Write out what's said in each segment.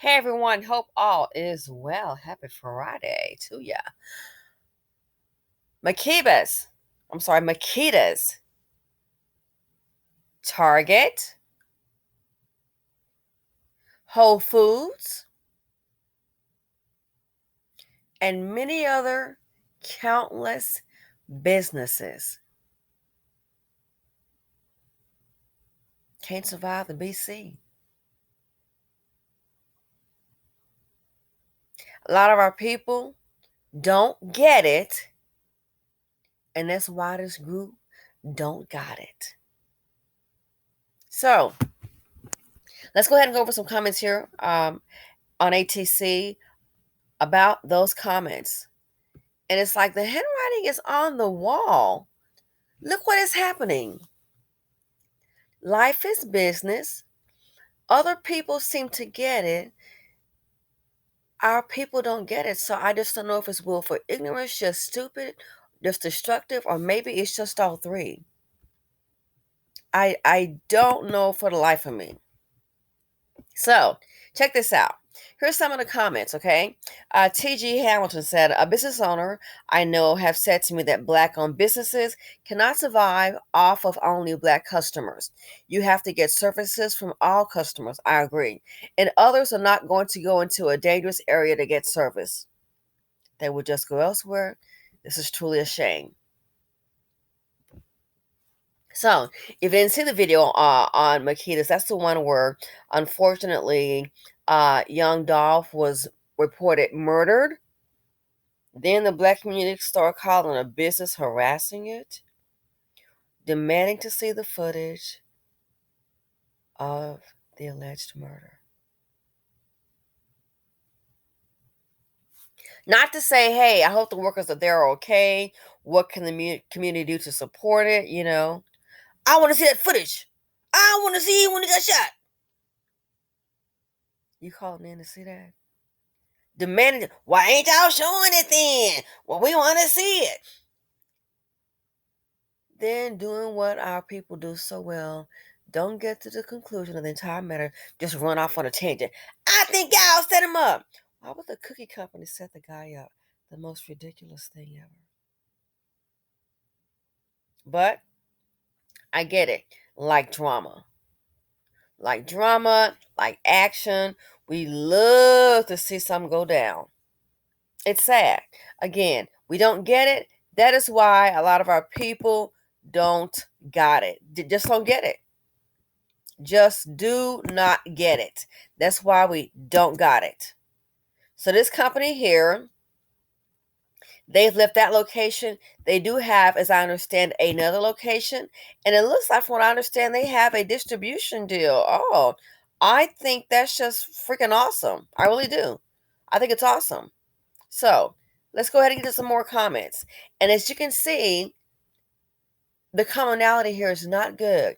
Hey everyone, hope all is well. Happy Friday to ya. Makitas, Target, Whole Foods, and many other countless businesses can't survive the BC. A lot of our people don't get it, and that's why this group don't got it. So let's go ahead and go over some comments here on ATC about those comments. And it's like the handwriting is on the wall. Look what is happening. Life is business. Other people seem to get it. Our people don't get it. So I just don't know if it's willful ignorance, just stupid, just destructive, or maybe it's just all three. I don't know for the life of me. So check this out. Here's some of the comments, okay? T.G. Hamilton said, a business owner I know have said to me that Black-owned businesses cannot survive off of only Black customers. You have to get services from all customers. I agree. And others are not going to go into a dangerous area to get service. They will just go elsewhere. This is truly a shame. So, if you didn't see the video on Makitas, that's the one where, unfortunately, young Dolph was reported murdered. Then the Black community started calling a business harassing it, demanding to see the footage of the alleged murder. Not to say, hey, I hope the workers are there are okay. What can the community do to support it? I want to see that footage. I want to see when he got shot. You calling in to see that? Demanding, why ain't y'all showing it then? Well, we want to see it. Then doing what our people do so well, don't get to the conclusion of the entire matter, just run off on a tangent. I think y'all set him up. Why would the cookie company set the guy up? The most ridiculous thing ever. But I get it. Like drama, like action. We love to see something go down. It's sad. Again, we don't get it. That is why a lot of our people don't got it. Just don't get it. Just do not get it. That's why we don't got it. So this company here, they've left that location. They do have, as I understand, another location. And it looks like, from what I understand, they have a distribution deal. Oh, I think that's just freaking awesome. I really do. I think it's awesome. So let's go ahead and get to some more comments. And as you can see, the commonality here is not good.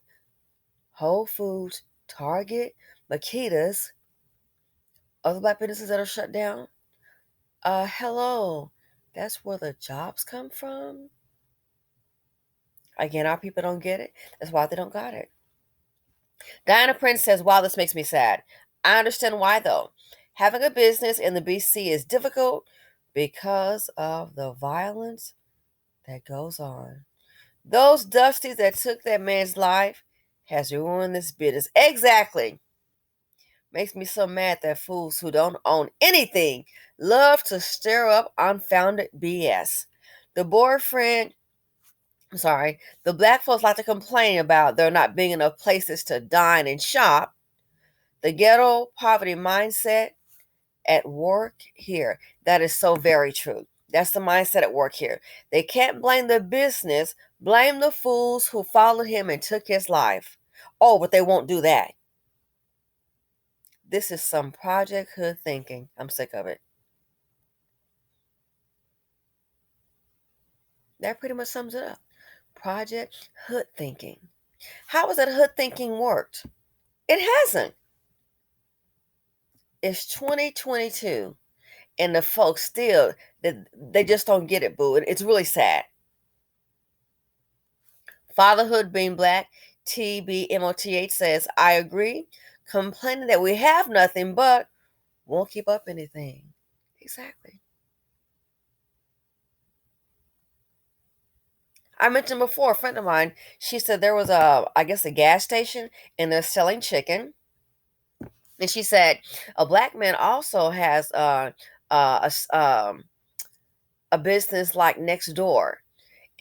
Whole Foods, Target, Makitas, other Black businesses that are shut down. Hello. That's where the jobs come from. Again, our people don't get it. That's why they don't got it. Diana Prince says, wow, this makes me sad. I understand why, though. Having a business in the BC is difficult because of the violence that goes on. Those Dusties that took that man's life has ruined this business. Exactly. Makes me so mad that fools who don't own anything love to stir up unfounded BS. The Black folks like to complain about there not being enough places to dine and shop. The ghetto poverty mindset at work here. That is so very true. That's the mindset at work here. They can't blame the business, blame the fools who followed him and took his life. Oh, but they won't do that. This is some Project Hood thinking. I'm sick of it. That pretty much sums it up. Project Hood thinking. How has that hood thinking worked? It hasn't. It's 2022, and the folks still, they just don't get it, boo. It's really sad. Fatherhood being Black, TBMOTH says, I agree. Complaining that we have nothing but won't keep up anything. Exactly. I mentioned before, a friend of mine, she said there was I guess, a gas station and they're selling chicken. And she said a black man also has a business like next door.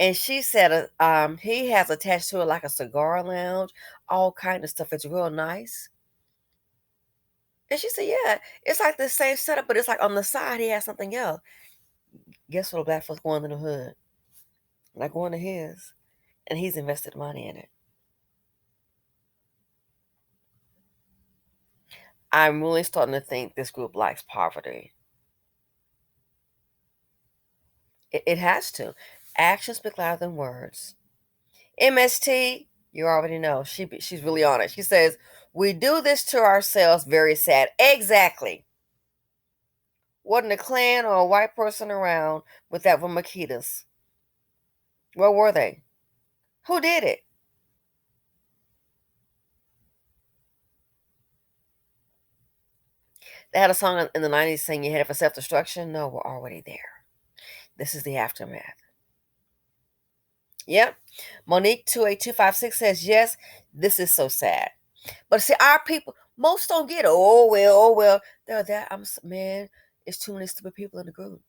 And she said he has attached to it like a cigar lounge, all kind of stuff. It's real nice. And she said, yeah, it's like the same setup, but it's like on the side he has something else. Guess what? A black folks going in the hood, not going to his, and he's invested money in it. I'm really starting to think this group likes poverty. It has to. Actions speak louder than words. MST, you already know. She's really on it. She says, "We do this to ourselves. Very sad." Exactly. Wasn't a Klan or a white person around with that were Makitas. Where were they? Who did it? They had a song in the 90s saying you headed for self destruction. No, we're already there. This is the aftermath. Yep. Monique 28256 says, yes, this is so sad. But see, our people, most don't get it. Oh well. They're that. Man, it's too many stupid people in the group.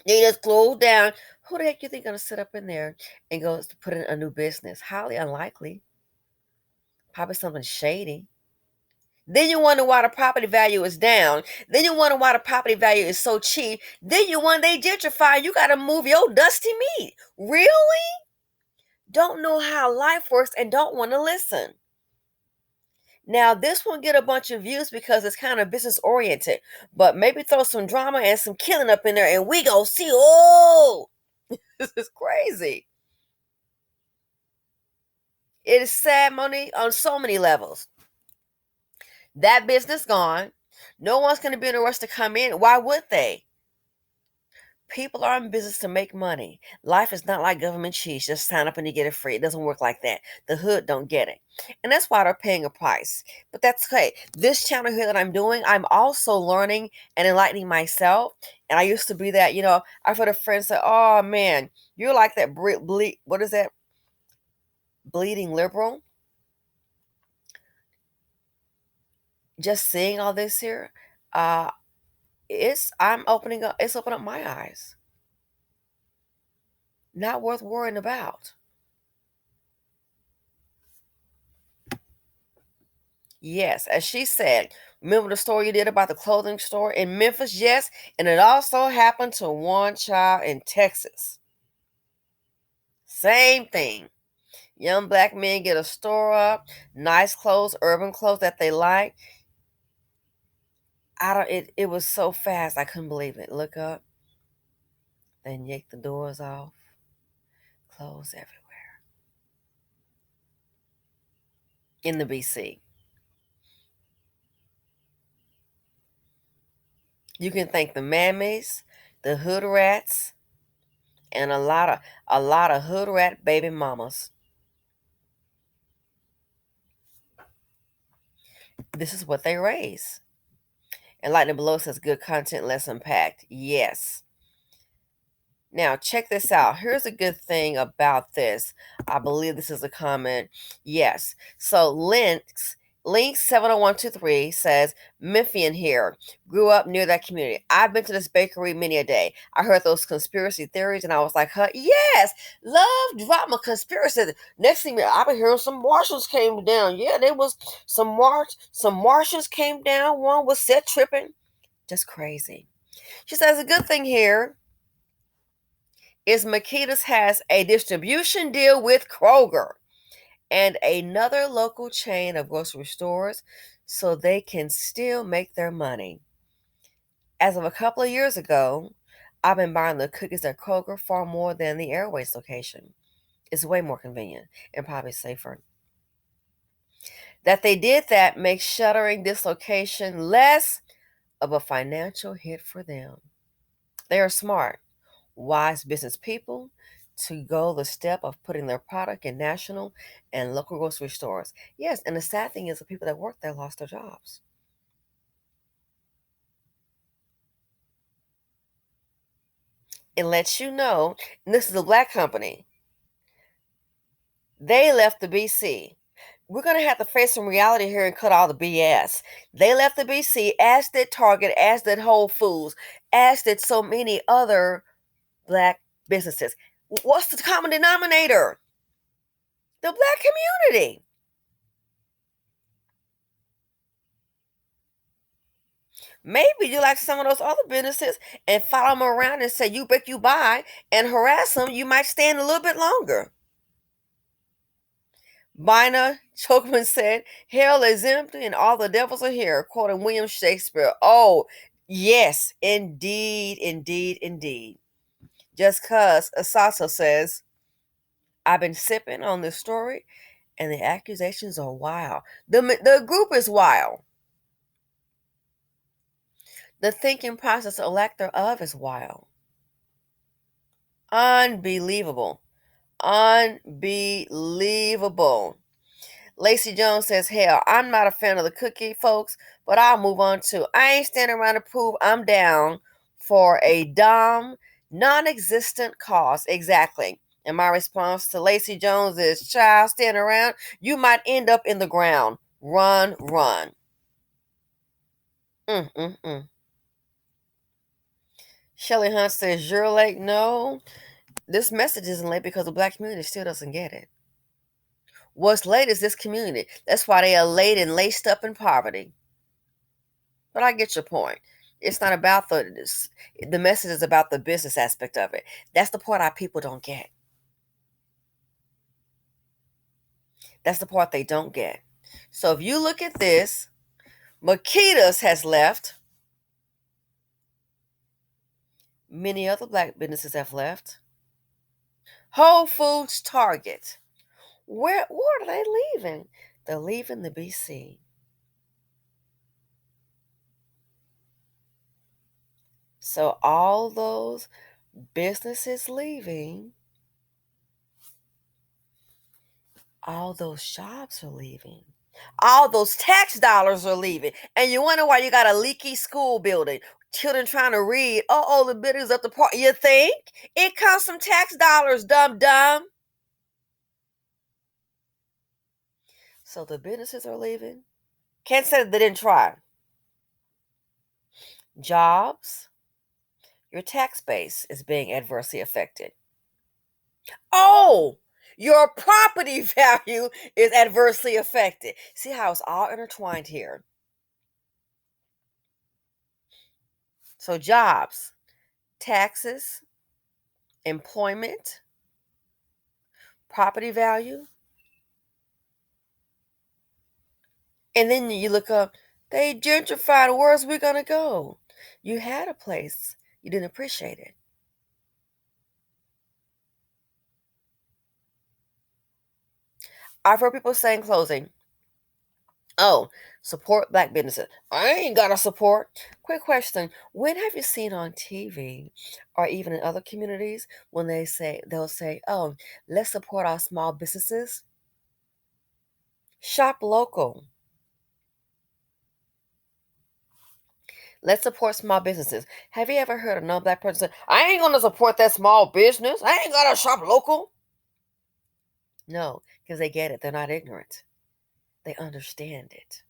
They just close down. Who the heck you think gonna sit up in there and go to put in a new business? Highly unlikely. Probably something shady. Then you wonder why the property value is down. Then you wonder why the property value is so cheap. Then you wonder they gentrify. You got to move your dusty meat. Really? Don't know how life works and don't want to listen. Now, this one get a bunch of views because it's kind of business oriented, but maybe throw some drama and some killing up in there and we go see. Oh, this is crazy. It is sad, money on so many levels. That business gone. No one's going to be in a rush to come in. Why would they? People are in business to make money. Life is not like government cheese. Just sign up and you get it free. It doesn't work like that. The hood don't get it. And that's why they're paying a price. But that's okay. This channel here that I'm doing, I'm also learning and enlightening myself. And I used to be that, I've heard a friend say, oh man, you're like that what is that? Bleeding liberal. Just seeing all this here, uh, it's opening up my eyes. Not worth worrying about. Yes, as she said, remember the story you did about the clothing store in Memphis? Yes, and it also happened to one child in Texas. Same thing. Young black men get a store up, nice clothes, urban clothes that they like. I don't it was so fast, I couldn't believe it. Look up, then yank the doors off, clothes everywhere. In the BC. You can thank the mammies, the hood rats, and a lot of hood rat baby mamas. This is what they raise. And Lightning Below says good content, less impact. Yes. Now, check this out. Here's a good thing about this. I believe this is a comment. Yes. So, Link 70123 says, Memphian here. Grew up near that community. I've been to this bakery many a day. I heard those conspiracy theories and I was like, huh, yes, love drama, conspiracy. Next thing I've been hearing some Martians came down. Yeah, there was some Martians came down. One was set tripping. Just crazy. She says, a good thing here is Makitas has a distribution deal with Kroger and another local chain of grocery stores so they can still make their money. As of a couple of years ago, I've been buying the cookies at Kroger far more than the Airways location. It's way more convenient and probably safer. That they did that makes shuttering this location less of a financial hit for them. They are smart, wise business people to go the step of putting their product in national and local grocery stores. Yes, and the sad thing is the people that work there lost their jobs. It lets you know, and this is a black company. They left the BC. We're going to have to face some reality here and cut all the BS. They left the BC, as did Target, as did Whole Foods, as did so many other black businesses. What's the common denominator? The black community. Maybe you like some of those other businesses and follow them around and say you bet you buy and harass them. You might stand a little bit longer. Bina Chokeman said, "Hell is empty and all the devils are here," quoting William Shakespeare. Oh, yes, indeed, indeed, indeed. Just cuz Asasa says, "I've been sipping on this story and the accusations are wild. The group is wild. The thinking process or lack thereof is wild. Unbelievable. Unbelievable." Lacey Jones says, "Hell, I'm not a fan of the cookie, folks, but I'll move on too. I ain't standing around to prove I'm down for a dumb, non existent cause." Exactly. And my response to Lacey Jones is, "Child, stand around. You might end up in the ground. Run, run." Mm. Shelly Hunt says, "You're late." No, this message isn't late because the black community still doesn't get it. What's late is this community. That's why they are late and laced up in poverty. But I get your point. It's not about the message is about the business aspect of it. That's the part our people don't get. That's the part they don't get. So if you look at this, Makitas has left. Many other black businesses have left. Whole Foods, Target. Where are they leaving? They're leaving the BC. So all those businesses leaving, all those jobs are leaving. All those tax dollars are leaving. And you wonder why you got a leaky school building. Children trying to read. Oh, the bidders up the park. You think? It comes from tax dollars, dumb dumb. So the businesses are leaving. Can't say that they didn't try. Jobs, your tax base is being adversely affected. Oh, your property value is adversely affected. See how it's all intertwined here. So jobs, taxes, employment, property value. And then you look up, they gentrified. Where's we gonna go? You had a place. You didn't appreciate it. I've heard people say in closing, "Oh, support black businesses." I ain't gotta support. Quick question. When have you seen on TV or even in other communities when they'll say, "Oh, let's support our small businesses"? Shop local. Let's support small businesses. Have you ever heard a non-black person say, "I ain't gonna support that small business. I ain't gonna shop local"? No, because they get it. They're not ignorant. They understand it.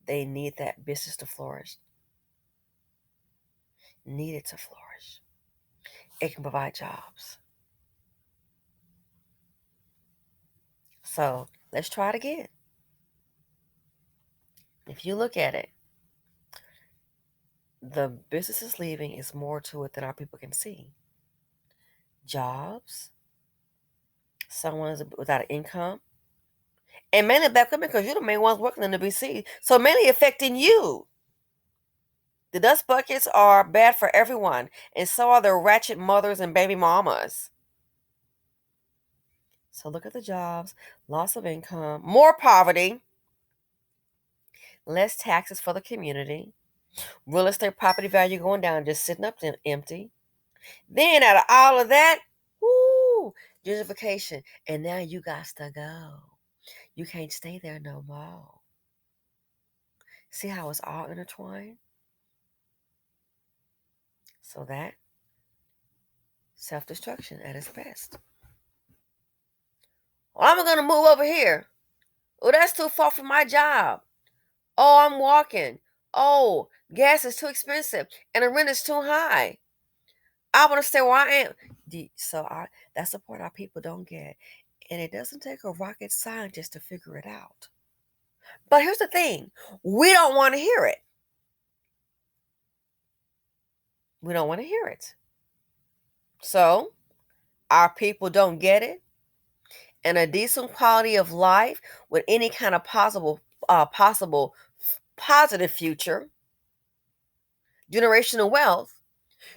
They need that business to flourish. Need it to flourish. It can provide jobs. So let's try it again. If you look at it, the businesses leaving is more to it than our people can see. Jobs, someone is without an income, and mainly black women because you're the main ones working in the BC. So mainly affecting you. The dust buckets are bad for everyone, and so are the ratchet mothers and baby mamas. So look at the jobs, loss of income, more poverty, less taxes for the community, real estate property value going down, just sitting up empty. Then out of all of that, whoo, gentrification. And now you got to go. You can't stay there no more. See how it's all intertwined? So that Self-destruction at its best. Well, I'm going to move over here. Oh, that's too far from my job. Oh, I'm walking. Oh, gas is too expensive and the rent is too high. I want to stay where I am. That's the part our people don't get. And it doesn't take a rocket scientist to figure it out. But here's the thing. We don't want to hear it. We don't want to hear it. So our people don't get it. And a decent quality of life with any kind of possible positive future, generational wealth,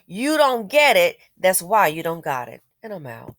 you don't get it. That's why you don't got it. And I'm out.